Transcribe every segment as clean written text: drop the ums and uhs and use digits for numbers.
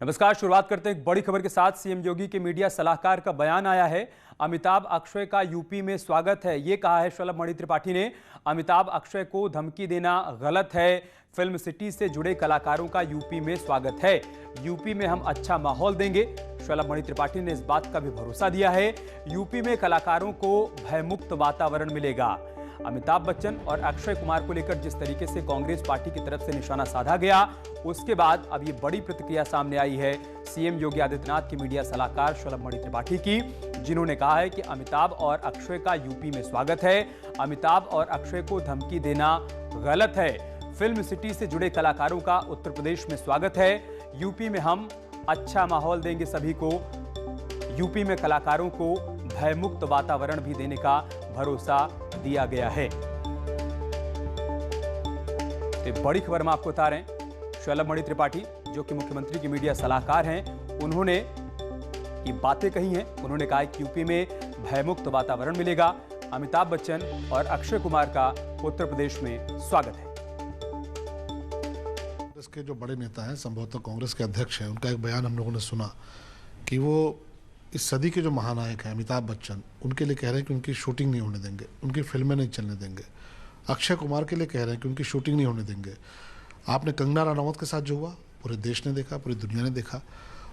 नमस्कार। शुरुआत करते हैं एक बड़ी खबर के साथ। सीएम योगी के मीडिया सलाहकार का बयान आया है। अमिताभ अक्षय का यूपी में स्वागत है, ये कहा है शलभ मणि त्रिपाठी ने। अमिताभ अक्षय को धमकी देना गलत है। फिल्म सिटी से जुड़े कलाकारों का यूपी में स्वागत है। यूपी में हम अच्छा माहौल देंगे। शलभ मणि त्रिपाठी ने इस बात का भी भरोसा दिया है, यूपी में कलाकारों को भयमुक्त वातावरण मिलेगा। अमिताभ बच्चन और अक्षय कुमार को लेकर जिस तरीके से कांग्रेस पार्टी की तरफ से निशाना साधा गया, उसके बाद अब ये बड़ी प्रतिक्रिया सामने आई है सीएम योगी आदित्यनाथ के मीडिया सलाहकार शलभ मणि त्रिपाठी की, जिन्होंने कहा है कि अमिताभ और अक्षय का यूपी में स्वागत है। अमिताभ और अक्षय को धमकी देना गलत है। फिल्म सिटी से जुड़े कलाकारों का उत्तर प्रदेश में स्वागत है। यूपी में हम अच्छा माहौल देंगे सभी को। यूपी में कलाकारों को भयमुक्त वातावरण भी देने का भरोसा दिया गया है। एक बड़ी खबर हम आपको बता रहे हैं। शलभ मणि त्रिपाठी जो कि मुख्यमंत्री के मीडिया सलाहकार हैं, उन्होंने ये बातें कही हैं। उन्होंने कहा कि यूपी में भयमुक्त वातावरण मिलेगा। अमिताभ बच्चन और अक्षय कुमार का उत्तर प्रदेश में स्वागत है। कांग्रेस के जो बड़े नेता हैं, संभवतः कांग्रेस के अध्यक्ष हैं, उनका एक बयान हम लोगों ने सुना कि वो इस सदी के जो महानायक हैं अमिताभ बच्चन, उनके लिए कह रहे हैं कि उनकी शूटिंग नहीं होने देंगे, उनकी फिल्में नहीं चलने देंगे। अक्षय कुमार के लिए कह रहे हैं कि उनकी शूटिंग नहीं होने देंगे। आपने कंगना रनौत के साथ जो हुआ पूरे देश ने देखा, पूरी दुनिया ने देखा।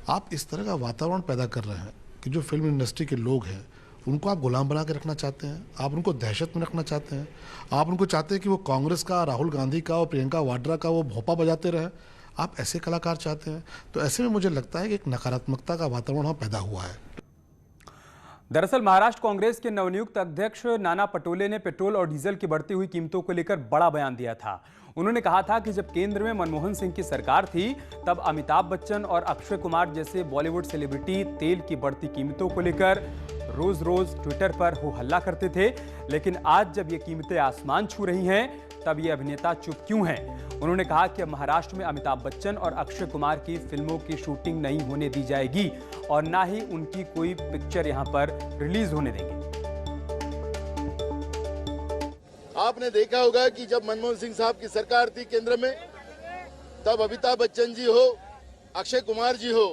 आप इस तरह का वातावरण पैदा कर रहे हैं कि जो फिल्म इंडस्ट्री के लोग हैं उनको आप गुलाम बना के रखना चाहते हैं, आप उनको दहशत में रखना चाहते हैं, आप उनको चाहते हैं कि वो कांग्रेस का, राहुल गांधी का और प्रियंका वाड्रा का वो भोपा बजाते रहें। आप ऐसे कलाकार चाहते हैं। तो ऐसे में मुझे लगता है कि एक नकारात्मकता का वातावरण वहाँ पैदा हुआ है। दरअसल महाराष्ट्र कांग्रेस के नवनियुक्त अध्यक्ष नाना पटोले ने पेट्रोल और डीजल की बढ़ती हुई कीमतों को लेकर बड़ा बयान दिया था। उन्होंने कहा था कि जब केंद्र में मनमोहन सिंह की सरकार थी, तब अमिताभ बच्चन और अक्षय कुमार जैसे बॉलीवुड सेलिब्रिटी तेल की बढ़ती कीमतों को लेकर रोज रोज ट्विटर पर हो हल्ला करते थे। लेकिन आज जब ये कीमतें आसमान छू रही हैं, तब ये अभिनेता चुप क्यों हैं? उन्होंने कहा कि अब महाराष्ट्र में अमिताभ बच्चन और अक्षय कुमार की फिल्मों की शूटिंग नहीं होने दी जाएगी और ना ही उनकी कोई पिक्चर यहां पर रिलीज होने देंगे। आपने देखा होगा कि जब मनमोहन सिंह साहब की सरकार थी केंद्र में, तब अमिताभ बच्चन जी हो, अक्षय कुमार जी हो,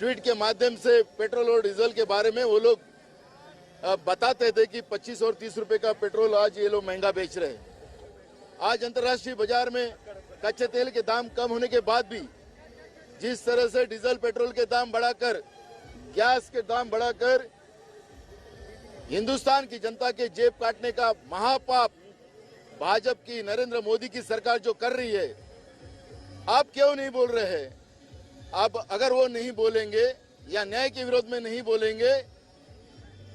ट्वीट के माध्यम से पेट्रोल और डीजल के बारे में वो लोग बताते थे कि 25 और 30 रुपए का पेट्रोल आज ये लोग महंगा बेच रहे हैं। आज अंतर्राष्ट्रीय बाजार में कच्चे तेल के दाम कम होने के बाद भी जिस तरह से डीजल पेट्रोल के दाम बढ़ाकर, गैस के दाम बढ़ाकर हिंदुस्तान की जनता के जेब काटने का महापाप भाजपा की, नरेंद्र मोदी की सरकार जो कर रही है, आप क्यों नहीं बोल रहे हैं? अब अगर वो नहीं बोलेंगे या न्याय के विरोध में नहीं बोलेंगे,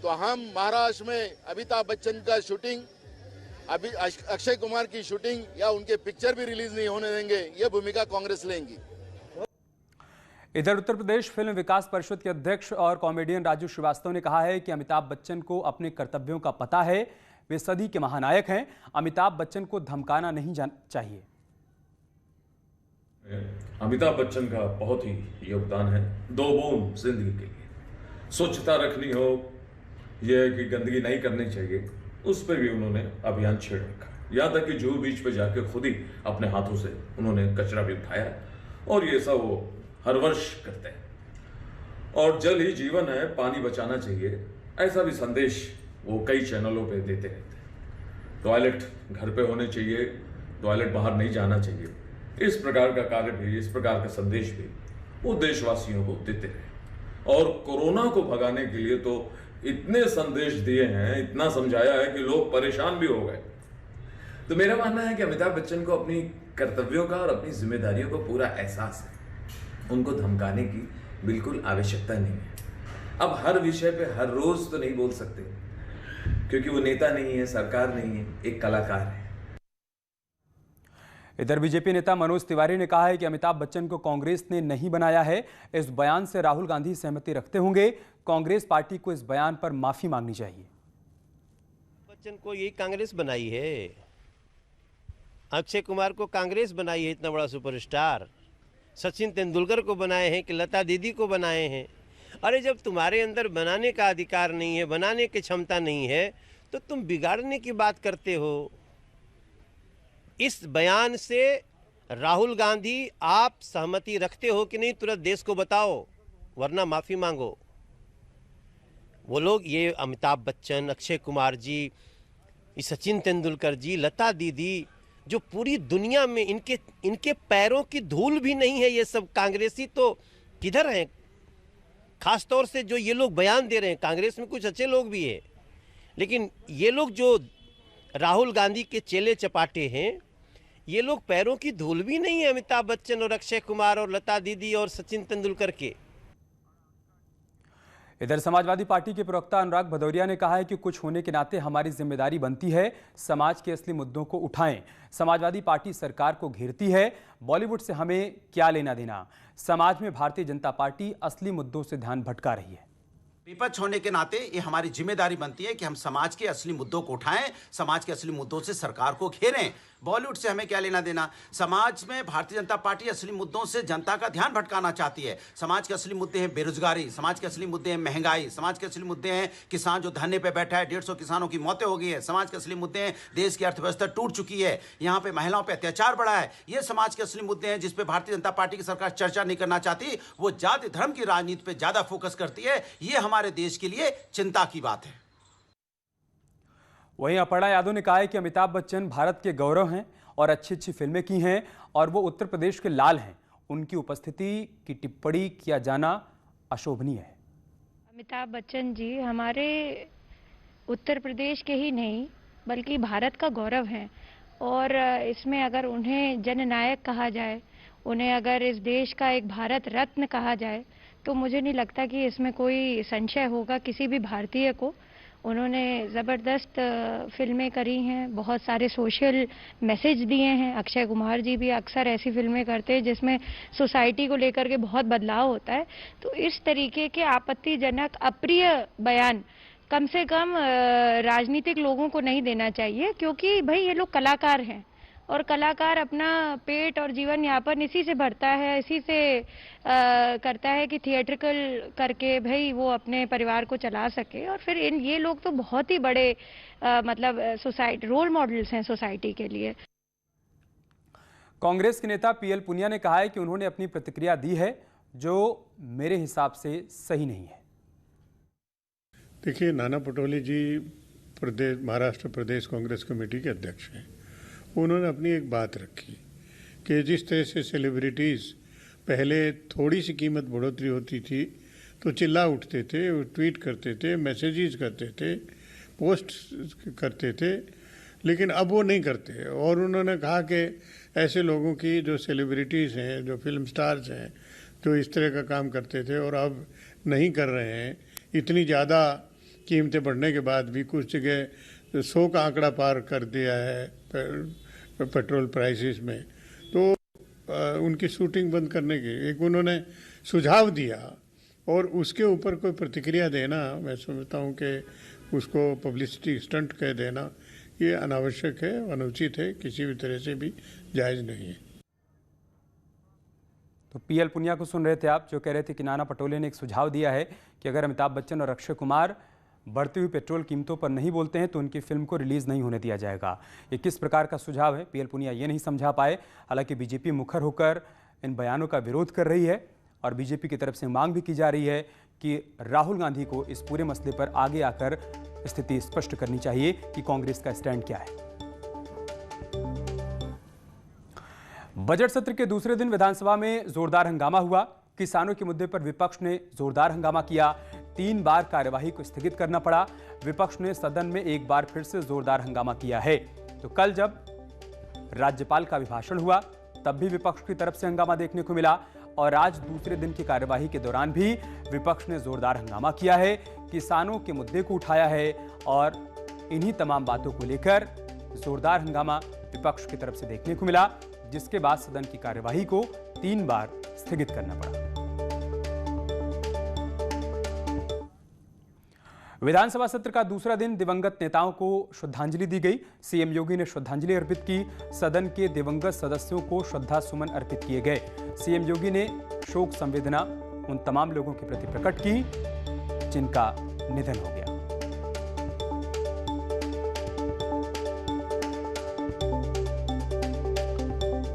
तो हम महाराष्ट्र में अमिताभ बच्चन का शूटिंग, अभी अक्षय कुमार की शूटिंग या उनके पिक्चर भी रिलीज नहीं होने देंगे। ये भूमिका कांग्रेस लेंगी। इधर उत्तर प्रदेश फिल्म विकास परिषद के अध्यक्ष और कॉमेडियन राजू श्रीवास्तव ने कहा है कि अमिताभ बच्चन को अपने कर्तव्यों का पता है। वे सदी के महानायक हैं। अमिताभ बच्चन को धमकाना नहीं चाहिए। अमिताभ बच्चन का बहुत ही योगदान है दो बूंद जिंदगी के लिए। स्वच्छता रखनी हो, यह कि गंदगी नहीं करनी चाहिए, उस पर भी उन्होंने अभियान छेड़ रखा। यहाँ तक कि जुहू बीच पर जाकर खुद ही अपने हाथों से उन्होंने कचरा भी उठाया, और ये सब वो हर वर्ष करते हैं। और जल ही जीवन है, पानी बचाना चाहिए, ऐसा भी संदेश वो कई चैनलों पे देते रहते हैं। टॉयलेट घर पे होने चाहिए, टॉयलेट बाहर नहीं जाना चाहिए। इस प्रकार का कार्य भी, इस प्रकार का संदेश भी वो देशवासियों को देते रहे। और कोरोना को भगाने के लिए तो इतने संदेश दिए हैं, इतना समझाया है कि लोग परेशान भी हो गए। तो मेरा मानना है कि अमिताभ बच्चन को अपनी कर्तव्यों का और अपनी जिम्मेदारियों का पूरा एहसास है। उनको धमकाने की बिल्कुल आवश्यकता नहीं है। अब हर विषय पे हर रोज तो नहीं बोल सकते, क्योंकि वो नेता नहीं है, सरकार नहीं है, एक कलाकार है। इधर बीजेपी नेता मनोज तिवारी ने कहा है कि अमिताभ बच्चन को कांग्रेस ने नहीं बनाया है। इस बयान से राहुल गांधी सहमति रखते होंगे। कांग्रेस पार्टी को इस बयान पर माफी मांगनी चाहिए। बच्चन को यही कांग्रेस बनाई है, अक्षय कुमार को कांग्रेस बनाई है, इतना बड़ा सुपरस्टार। सचिन तेंदुलकर को बनाए हैं कि लता दीदी को बनाए हैं। अरे जब तुम्हारे अंदर बनाने का अधिकार नहीं है, बनाने की क्षमता नहीं है, तो तुम बिगाड़ने की बात करते हो। इस बयान से राहुल गांधी, आप सहमति रखते हो कि नहीं, तुरंत देश को बताओ, वरना माफी मांगो। वो लोग, ये अमिताभ बच्चन, अक्षय कुमार जी, ये सचिन तेंदुलकर जी, लता दीदी, जो पूरी दुनिया में इनके पैरों की धूल भी नहीं है, ये सब कांग्रेसी तो किधर हैं? खास तौर से जो ये लोग बयान दे रहे हैं, कांग्रेस में कुछ अच्छे लोग भी हैं, लेकिन ये लोग जो राहुल गांधी के चेले चपाटे हैं, ये लोग पैरों की धूल भी नहीं है अमिताभ बच्चन और अक्षय कुमार और लता दीदी और सचिन तेंदुलकर के। इधर समाजवादी पार्टी के प्रवक्ता अनुराग भदौरिया ने कहा है कि कुछ होने के नाते हमारी जिम्मेदारी बनती है समाज के असली मुद्दों को उठाएं। समाजवादी पार्टी सरकार को घेरती है, बॉलीवुड से हमें क्या लेना देना। समाज में भारतीय जनता पार्टी असली मुद्दों से ध्यान भटका रही है। विपक्ष होने के नाते ये हमारी जिम्मेदारी बनती है कि हम समाज के असली मुद्दों को उठाएं, समाज के असली मुद्दों से सरकार को घेरें। बॉलीवुड से हमें क्या लेना देना। समाज में भारतीय जनता पार्टी असली मुद्दों से जनता का ध्यान भटकाना चाहती है। समाज के असली मुद्दे हैं बेरोजगारी, समाज के असली मुद्दे हैं महंगाई, समाज के असली मुद्दे हैं किसान जो धरने पे बैठा है, 150 किसानों की मौतें हो गई है। समाज के असली मुद्दे हैं देश की अर्थव्यवस्था टूट चुकी है, यहाँ पे महिलाओं पर अत्याचार बढ़ा है। ये समाज के असली मुद्दे हैं जिस पे भारतीय जनता पार्टी की सरकार चर्चा नहीं करना चाहती। वो जाति धर्म की राजनीति पे ज्यादा फोकस करती है। ये हमारे देश के लिए चिंता की बात है। वहीं अपर्णा यादव ने कहा है कि अमिताभ बच्चन भारत के गौरव हैं और अच्छी अच्छी फिल्में की हैं और वो उत्तर प्रदेश के लाल हैं। उनकी उपस्थिति की टिप्पणी किया जाना अशोभनीय है। अमिताभ बच्चन जी हमारे उत्तर प्रदेश के ही नहीं बल्कि भारत का गौरव हैं और इसमें अगर उन्हें जननायक कहा जाए, उन्हें अगर इस देश का एक भारत रत्न कहा जाए तो मुझे नहीं लगता कि इसमें कोई संशय होगा किसी भी भारतीय को। उन्होंने ज़बरदस्त फिल्में करी हैं, बहुत सारे सोशल मैसेज दिए हैं। अक्षय कुमार जी भी अक्सर ऐसी फिल्में करते हैं जिसमें सोसाइटी को लेकर के बहुत बदलाव होता है। तो इस तरीके के आपत्तिजनक अप्रिय बयान कम से कम राजनीतिक लोगों को नहीं देना चाहिए, क्योंकि भाई ये लोग कलाकार हैं और कलाकार अपना पेट और जीवन यापन इसी से भरता है, इसी से करता है कि थिएट्रिकल करके भाई वो अपने परिवार को चला सके। और फिर ये लोग तो बहुत ही बड़े मतलब सोसाइटी रोल मॉडल्स हैं सोसाइटी के लिए। कांग्रेस के नेता पीएल पुनिया ने कहा है कि उन्होंने अपनी प्रतिक्रिया दी है जो मेरे हिसाब से सही नहीं है। देखिए, नाना पटोले जी महाराष्ट्र प्रदेश कांग्रेस कमेटी के अध्यक्ष हैं। उन्होंने अपनी एक बात रखी कि जिस तरह से सेलिब्रिटीज़ पहले थोड़ी सी कीमत बढ़ोतरी होती थी तो चिल्ला उठते थे, ट्वीट करते थे, मैसेजेस करते थे, पोस्ट करते थे, लेकिन अब वो नहीं करते। और उन्होंने कहा कि ऐसे लोगों की जो सेलिब्रिटीज़ हैं, जो फिल्म स्टार्स हैं, जो इस तरह का काम करते थे और अब नहीं कर रहे हैं, इतनी ज़्यादा कीमतें बढ़ने के बाद भी कुछ जगह 100 का आंकड़ा पार कर दिया है पेट्रोल प्राइसेस में, तो उनकी शूटिंग बंद करने की एक उन्होंने सुझाव दिया। और उसके ऊपर कोई प्रतिक्रिया देना, मैं समझता हूँ कि उसको पब्लिसिटी स्टंट कह देना ये अनावश्यक है, अनुचित है, किसी भी तरह से भी जायज़ नहीं है। तो पीएल पुनिया को सुन रहे थे आप, जो कह रहे थे कि नाना पटोले ने एक सुझाव दिया है कि अगर अमिताभ बच्चन और अक्षय कुमार बढ़ती हुई पेट्रोल कीमतों पर नहीं बोलते हैं तो उनकी फिल्म को रिलीज नहीं होने दिया जाएगा। ये किस प्रकार का सुझाव है, पीएल पुनिया ये नहीं समझा पाए। हालांकि बीजेपी मुखर होकर इन बयानों का विरोध कर रही है और बीजेपी की तरफ से मांग भी की जा रही है कि राहुल गांधी को इस पूरे मसले पर आगे आकर स्थिति स्पष्ट करनी चाहिए कि कांग्रेस का स्टैंड क्या है। बजट सत्र के दूसरे दिन विधानसभा में जोरदार हंगामा हुआ। किसानों के मुद्दे पर विपक्ष ने जोरदार हंगामा किया। 3 बार कार्यवाही को स्थगित करना पड़ा। विपक्ष ने सदन में एक बार फिर से जोरदार हंगामा किया है। तो कल जब राज्यपाल का अभिभाषण हुआ तब भी विपक्ष की तरफ से हंगामा देखने को मिला और आज दूसरे दिन की कार्यवाही के दौरान भी विपक्ष ने जोरदार हंगामा किया है, किसानों के मुद्दे को उठाया है और इन्हीं तमाम बातों को लेकर जोरदार हंगामा विपक्ष की तरफ से देखने को मिला, जिसके बाद सदन की कार्यवाही को 3 बार स्थगित करना पड़ा। विधानसभा सत्र का दूसरा दिन दिवंगत नेताओं को श्रद्धांजलि दी गई। सीएम योगी ने श्रद्धांजलि अर्पित की। सदन के दिवंगत सदस्यों को श्रद्धा सुमन अर्पित किए गए। सीएम योगी ने शोक संवेदना उन तमाम लोगों के प्रति प्रकट की जिनका निधन हो गया।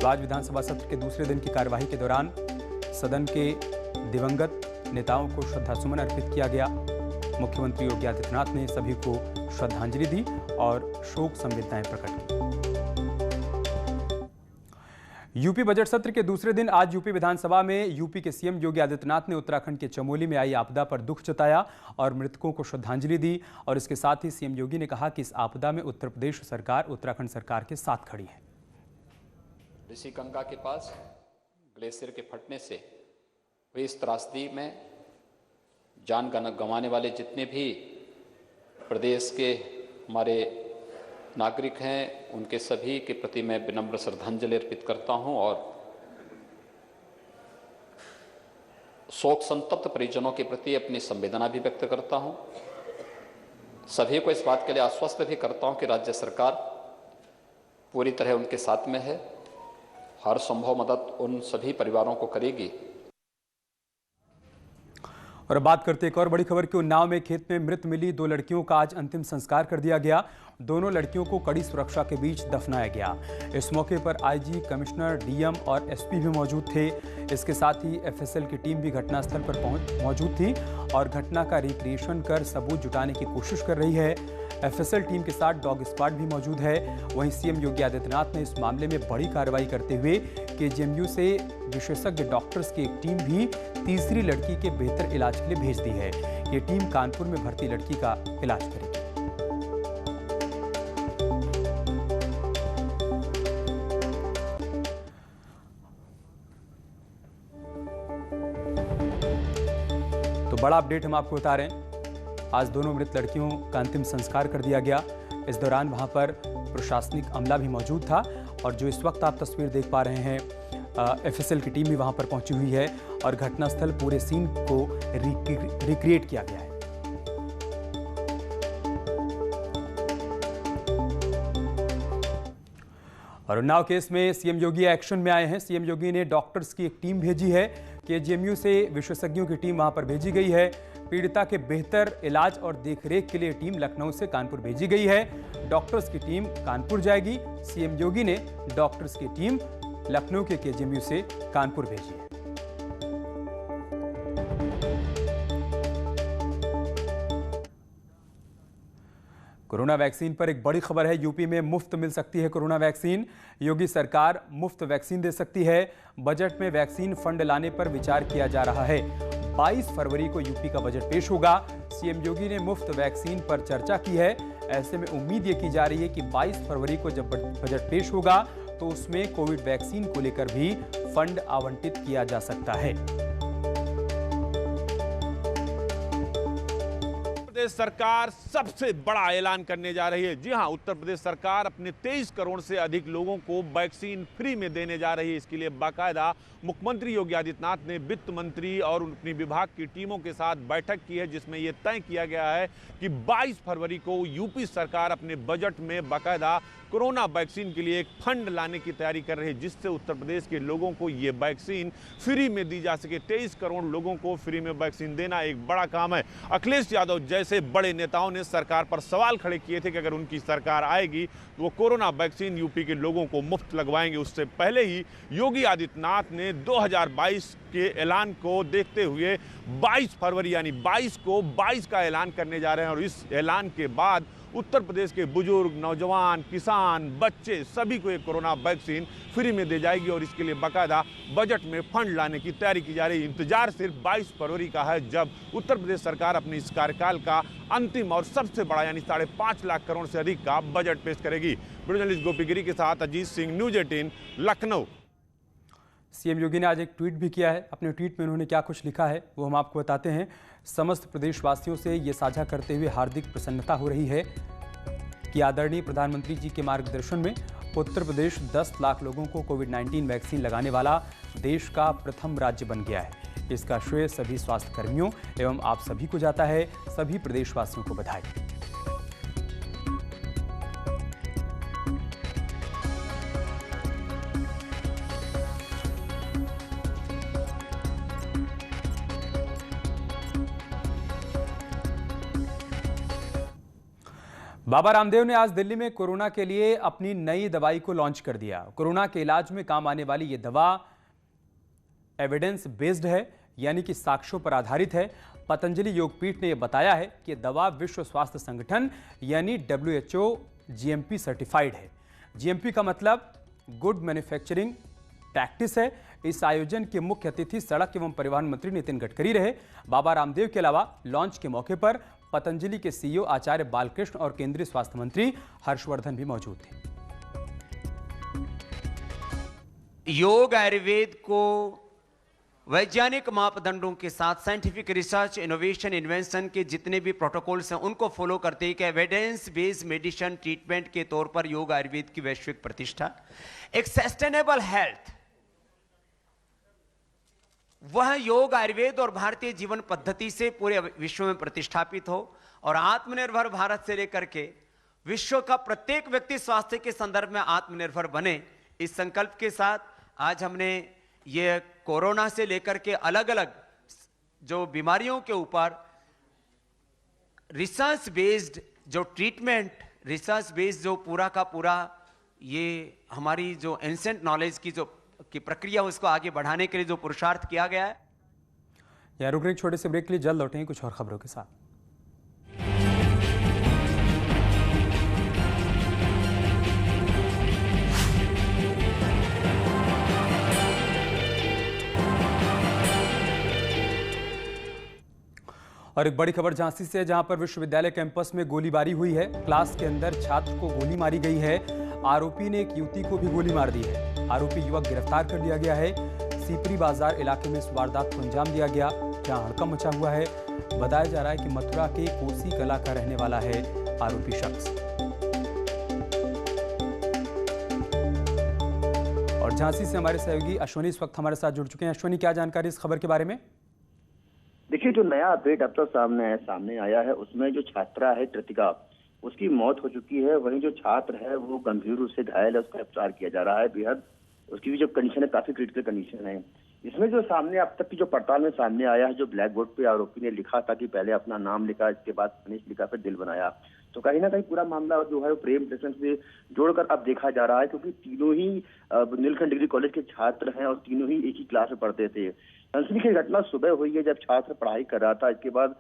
आज विधानसभा सत्र के दूसरे दिन की कार्यवाही के दौरान सदन के दिवंगत नेताओं को श्रद्धासुमन अर्पित किया गया। मुख्यमंत्री योगी आदित्यनाथ ने सभी को श्रद्धांजलि दी और शोक संवेदनाएं प्रकट की। यूपी बजट सत्र के दूसरे दिन आज यूपी विधानसभा में यूपी के सीएम योगी आदित्यनाथ ने उत्तराखंड के चमोली में आई आपदा पर दुख जताया और मृतकों को श्रद्धांजलि दी। और इसके साथ ही सीएम योगी ने कहा कि इस आपदा में उत्तर प्रदेश सरकार उत्तराखंड सरकार के साथ खड़ी है। ऋषिगंगा के पास ग्लेशियर के फटने से हुई इस त्रासदी में जान गंवाने वाले जितने भी प्रदेश के हमारे नागरिक हैं, उनके सभी के प्रति मैं विनम्र श्रद्धांजलि अर्पित करता हूं और शोक संतप्त परिजनों के प्रति अपनी संवेदना भी व्यक्त करता हूं। सभी को इस बात के लिए आश्वस्त भी करता हूं कि राज्य सरकार पूरी तरह उनके साथ में है, हर संभव मदद उन सभी परिवारों को करेगी। और अब बात करते एक और बड़ी खबर की। उन्नाव में खेत में मृत मिली 2 लड़कियों का आज अंतिम संस्कार कर दिया गया। दोनों लड़कियों को कड़ी सुरक्षा के बीच दफनाया गया। इस मौके पर आईजी, कमिश्नर, डीएम और एसपी भी मौजूद थे। इसके साथ ही एफएसएल की टीम भी घटनास्थल पर मौजूद थी और घटना का रिक्रिएशन कर सबूत जुटाने की कोशिश कर रही है। एफएसएल टीम के साथ डॉग स्क्वाड भी मौजूद है। वहीं सीएम योगी आदित्यनाथ ने इस मामले में बड़ी कार्रवाई करते हुए केजीएमयू से विशेषज्ञ डॉक्टर्स की एक टीम भी तीसरी लड़की के बेहतर इलाज के लिए भेज दी है। ये टीम कानपुर में भर्ती लड़की का इलाज करेगी। तो बड़ा अपडेट हम आपको बता रहे हैं। आज दोनों मृत लड़कियों का अंतिम संस्कार कर दिया गया। इस दौरान वहां पर प्रशासनिक अमला भी मौजूद था और जो इस वक्त आप तस्वीर देख पा रहे हैं, एफएसएल की टीम भी वहां पर पहुंची हुई है और घटनास्थल पूरे सीन को रिक्रिएट किया गया है। और उन्नाव केस में सीएम योगी एक्शन में आए हैं। सीएम योगी ने डॉक्टर्स की एक टीम भेजी है। केजीएमयू से विशेषज्ञों की टीम वहां पर भेजी गई है। पीड़िता के बेहतर इलाज और देखरेख के लिए टीम लखनऊ से कानपुर भेजी गई है। डॉक्टर्स की टीम कानपुर जाएगी। सीएम योगी ने डॉक्टर्स की टीम लखनऊ के केजीएमयू से कानपुर भेजी है। कोरोना वैक्सीन पर एक बड़ी खबर है। यूपी में मुफ्त मिल सकती है कोरोना वैक्सीन। योगी सरकार मुफ्त वैक्सीन दे सकती है। बजट में वैक्सीन फंड लाने पर विचार किया जा रहा है। 22 फरवरी को यूपी का बजट पेश होगा। सीएम योगी ने मुफ्त वैक्सीन पर चर्चा की है। ऐसे में उम्मीद ये की जा रही है कि 22 फरवरी को जब बजट पेश होगा तो उसमें कोविड वैक्सीन को लेकर भी फंड आवंटित किया जा सकता है। प्रदेश सरकार सबसे बड़ा ऐलान करने जा रही है। जी हां, उत्तर प्रदेश सरकार अपने 23 करोड़ से अधिक लोगों को वैक्सीन फ्री में देने जा रही है। इसके लिए बाकायदा मुख्यमंत्री योगी आदित्यनाथ ने वित्त मंत्री और अपनी विभाग की टीमों के साथ बैठक की है, जिसमें यह तय किया गया है कि 22 फरवरी को यूपी सरकार अपने बजट में बाकायदा कोरोना वैक्सीन के लिए एक फंड लाने की तैयारी कर रही है, जिससे उत्तर प्रदेश के लोगों को ये वैक्सीन फ्री में दी जा सके। 23 करोड़ लोगों को फ्री में वैक्सीन देना एक बड़ा काम है। अखिलेश यादव जैसे बड़े नेताओं ने सरकार पर सवाल खड़े किए थे कि अगर उनकी सरकार आएगी तो वो कोरोना वैक्सीन यूपी के लोगों को मुफ्त लगवाएंगे। उससे पहले ही योगी आदित्यनाथ ने 2022 के ऐलान को देखते हुए 22 फरवरी यानी 22 को 22 का ऐलान करने जा रहे हैं और इस ऐलान के बाद उत्तर प्रदेश के बुजुर्ग, नौजवान, किसान, बच्चे सभी को एक कोरोना वैक्सीन फ्री में दी जाएगी और इसके लिए बाकायदा बजट में फंड लाने की तैयारी की जा रही है। इंतजार सिर्फ 22 फरवरी का है, जब उत्तर प्रदेश सरकार अपने इस कार्यकाल का अंतिम और सबसे बड़ा यानी 5.5 लाख करोड़ से अधिक का बजट पेश करेगी। वीडियो जर्नलिस्ट गोपी गिरी के साथ अजीत सिंह, न्यूज 18 लखनऊ। सीएम योगी ने आज एक ट्वीट भी किया है। अपने ट्वीट में उन्होंने क्या कुछ लिखा है वो हम आपको बताते हैं। समस्त प्रदेशवासियों से ये साझा करते हुए हार्दिक प्रसन्नता हो रही है कि आदरणीय प्रधानमंत्री जी के मार्गदर्शन में उत्तर प्रदेश 10 लाख लोगों को कोविड-19 वैक्सीन लगाने वाला देश का प्रथम राज्य बन गया है। इसका श्रेय सभी स्वास्थ्य कर्मियों एवं आप सभी को जाता है। सभी प्रदेशवासियों को बधाई। बाबा रामदेव ने आज दिल्ली में कोरोना के लिए अपनी नई दवाई को लॉन्च कर दिया। कोरोना के इलाज में काम आने वाली ये दवा एविडेंस बेस्ड है, यानी कि साक्ष्यों पर आधारित है। पतंजलि योगपीठ ने यह बताया है कि दवा विश्व स्वास्थ्य संगठन यानी WHO GMP सर्टिफाइड है। GMP का मतलब गुड मैन्युफैक्चरिंग प्रैक्टिस है। इस आयोजन के मुख्य अतिथि सड़क एवं परिवहन मंत्री नितिन गडकरी रहे। बाबा रामदेव के अलावा लॉन्च के मौके पर पतंजलि के CEO आचार्य बालकृष्ण और केंद्रीय स्वास्थ्य मंत्री हर्षवर्धन भी मौजूद थे। योग आयुर्वेद को वैज्ञानिक मापदंडों के साथ साइंटिफिक रिसर्च, इनोवेशन, इन्वेंशन के जितने भी प्रोटोकॉल्स हैं उनको फॉलो करते हैं कि एविडेंस बेस्ड मेडिसिन ट्रीटमेंट के तौर पर योग आयुर्वेद की वैश्विक प्रतिष्ठा, एक सस्टेनेबल हेल्थ, वह योग आयुर्वेद और भारतीय जीवन पद्धति से पूरे विश्व में प्रतिष्ठापित हो और आत्मनिर्भर भारत से लेकर के विश्व का प्रत्येक व्यक्ति स्वास्थ्य के संदर्भ में आत्मनिर्भर बने, इस संकल्प के साथ आज हमने ये कोरोना से लेकर के अलग अलग जो बीमारियों के ऊपर रिसर्च बेस्ड जो ट्रीटमेंट, रिसर्च बेस्ड जो पूरा का पूरा ये हमारी जो एंसेंट नॉलेज की प्रक्रिया उसको आगे बढ़ाने के लिए जो पुरुषार्थ किया गया है। यहाँ रुक रहे एक छोटे से ब्रेक के लिए, जल्द लौटेंगे कुछ और खबरों के साथ। और एक बड़ी खबर झांसी से, जहां पर विश्वविद्यालय कैंपस में गोलीबारी हुई है। क्लास के अंदर छात्र को गोली मारी गई है। आरोपी ने एक युवती को भी गोली मार दी है। आरोपी युवक गिरफ्तार कर लिया गया है। सीपरी बाजार इलाके में इस वारदात को अंजाम दिया गया, जहां हड़कंप मचा हुआ है। बताया जा रहा है कि मथुरा के कोसी कला का रहने वाला है आरोपी शख्स। और झांसी से हमारे सहयोगी अश्वनी इस वक्त हमारे साथ जुड़ चुके हैं। अश्वनी, क्या जानकारी इस खबर के बारे में? देखिए, जो नया अपडेट अब तक सामने आया है उसमें जो छात्रा है कृतिका, उसकी मौत हो चुकी है। वहीं जो छात्र है वो गंभीर रूप से घायल है, उसका उपचार किया जा रहा है। बेहद उसकी भी जो कंडीशन है काफी क्रिटिकल कंडीशन है। इसमें जो सामने अब तक की जो पड़ताल में सामने आया है, जो ब्लैक बोर्ड पे आरोपी ने लिखा था कि पहले अपना नाम लिखा, इसके बाद फनिश लिखा, फिर दिल बनाया, तो कहीं ना कहीं पूरा मामला जो है वो प्रेम प्रसंग से जोड़कर अब देखा जा रहा है, क्योंकि तीनों ही बुंदेलखंड डिग्री कॉलेज के छात्र हैं और तीनों ही एक ही क्लास में पढ़ते थे। हंसनी की घटना सुबह हुई है जब छात्र पढ़ाई कर रहा था। इसके बाद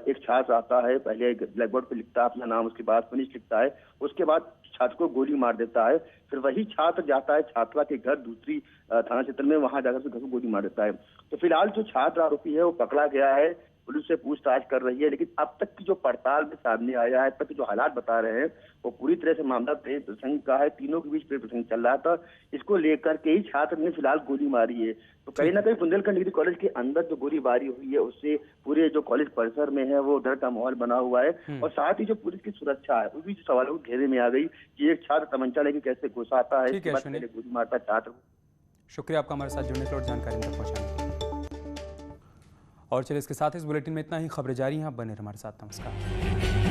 एक छात्र आता है, पहले ब्लैक बोर्ड पे लिखता है अपना नाम, उसके बाद फिनिश लिखता है, उसके बाद छात्र को गोली मार देता है। फिर वही छात्र जाता है छात्रा के घर दूसरी थाना क्षेत्र में, वहां जाकर उसके घर को गोली मार देता है। तो फिलहाल जो छात्र आरोपी है वो पकड़ा गया है, पुलिस से पूछताछ कर रही है। लेकिन अब तक की जो पड़ताल में सामने आया है, अब तक जो हालात बता रहे हैं वो पूरी तरह से मामला प्रेम प्रसंग का है। तीनों के बीच प्रेम प्रसंग चल रहा था, इसको लेकर के ही छात्र ने फिलहाल गोली मारी है। तो कहीं ना कहीं बुंदेलखंड डिग्री कॉलेज के अंदर जो गोलीबारी हुई है उससे पूरे जो कॉलेज परिसर में है वो डर का माहौल बना हुआ है। और साथ ही जो पुलिस की सुरक्षा है वो भी सवालों के घेरे में आ गई कि एक छात्र तमंचा लेके कैसे घुस आता है, इसके बाद पहले गोली मारता छात्र। शुक्रिया आपका हमारे साथ जुड़ने के लिए और जानकारी तक पहुंचाने के लिए। और चलिए इसके साथ इस बुलेटिन में इतना ही। खबरें जारी हैं, आप बने रहिए हमारे साथ। नमस्कार।